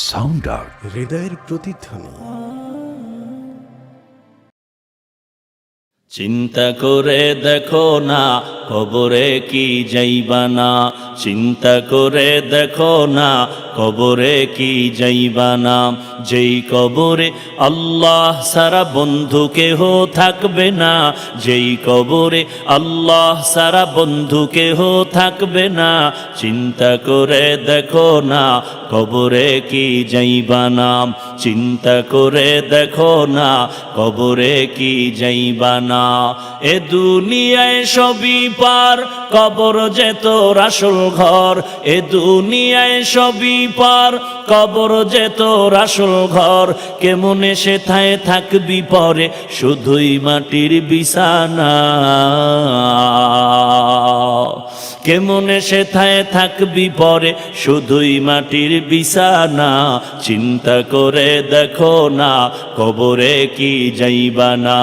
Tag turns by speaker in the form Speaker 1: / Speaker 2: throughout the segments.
Speaker 1: Sound out,
Speaker 2: হৃদয়ের প্রতিধ্বনি।
Speaker 3: চিন্তা করে দেখো না কবরে কি যাইবা না, চিন্তা করে দেখো না কবরে কি যাইবা না। যেই কবরে আল্লাহ সারা বন্ধু কেহ থাকবে না, যেই কবরে আল্লাহ সারা বন্ধু কেহ থাকবে না। চিন্তা করে দেখো না কবরে কি যাইবা না, চিন্তা করে দেখো না কবরে কি যাইবা না। এ দুনিয়ায় সবই পার, কবর যে তোর আসল ঘর। এ দুনিয়ায় সবই পার, কবর যে তোর আসল ঘর। কেমনে সেথায় থাকবি পরে, শুধুই মাটির বিছানা। কেমনে সেথায় থাকবি পরে, শুধুই মাটির বিছানা। চিন্তা করে দেখো না কবরে কি যাইবা না,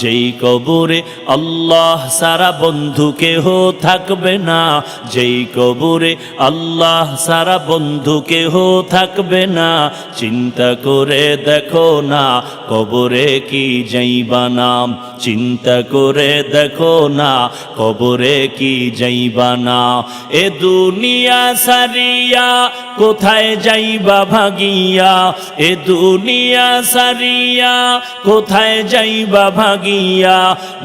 Speaker 3: যেই কবরে আল্লাহ সারা বন্ধু কেহ থাকবে না, যেই কবরে আল্লাহ সারা বন্ধু কেহ থাকবে না। চিন্তা করে দেখো না কবরে কি যাইবা না, চিন্তা করে দেখো না কবরে কি যাইবা না। এ দুনিয়া সারিয়া কোথায় যাইবা ভাগিয়া, এ দুনিয়া সারিয়া কোথায় যাইবা ভাগিয়া।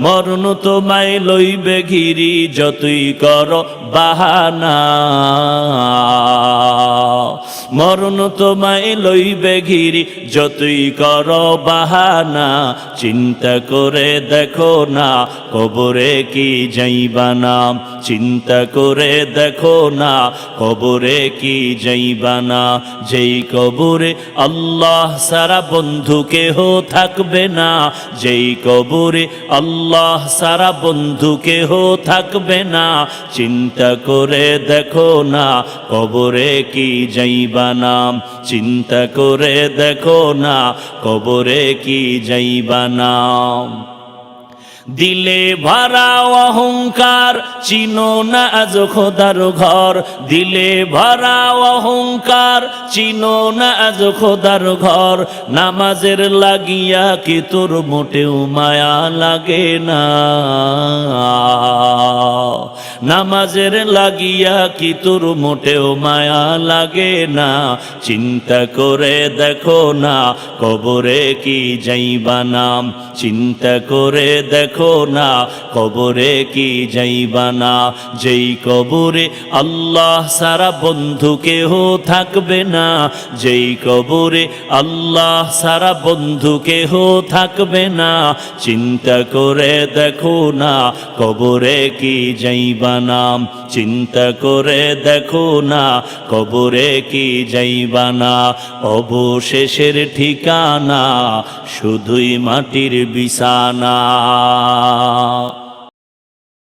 Speaker 3: মরণ তোমায় লইবে ঘিরি যতই করো বাহানা, মরণ তোমায় লইবে ঘিরি যতই করো বাহানা। চিন্তা করে দেখো না কবরে কি যাইবা না, চিন্তা করে দেখো না কবরে কি যাইবা না। যেই কবরে আল্লাহ সারা বন্ধু কেহ থাকবে না, যেই কবরে আল্লাহ সারা বন্ধু কেহ থাকবে না। চিন্তা করে দেখো না কবরে কি যাইবা না, চিন্তা করে দেখো না কবরে কি যাইবা না। দিলে ভরা অহংকার চিনো না আজ খোদার ঘর, দিলে ভরা অহংকার চিনো না আজ খোদার ঘর। নামাজের লাগিয়া কি তোর মোটেও মায়া লাগে না, নামাজের লাগিয়া কি তোর মোটেও মায়া লাগে না। চিন্তা করে দেখো না কবরে কি যাইবা না, চিন্তা করে দেখো না কবরে কি যাইবা না। যেই কবরে আল্লাহ সারা বন্ধু কেহ থাকবে না, যেই কবরে আল্লাহ সারা বন্ধু কেহ থাকবে না। চিন্তা করে দেখো না কবরে কি যাইবা না, চিন্তা করে দেখো না কবরে কি যাইবা না। অবশেষের ঠিকানা শুধুই মাটির বিছানা।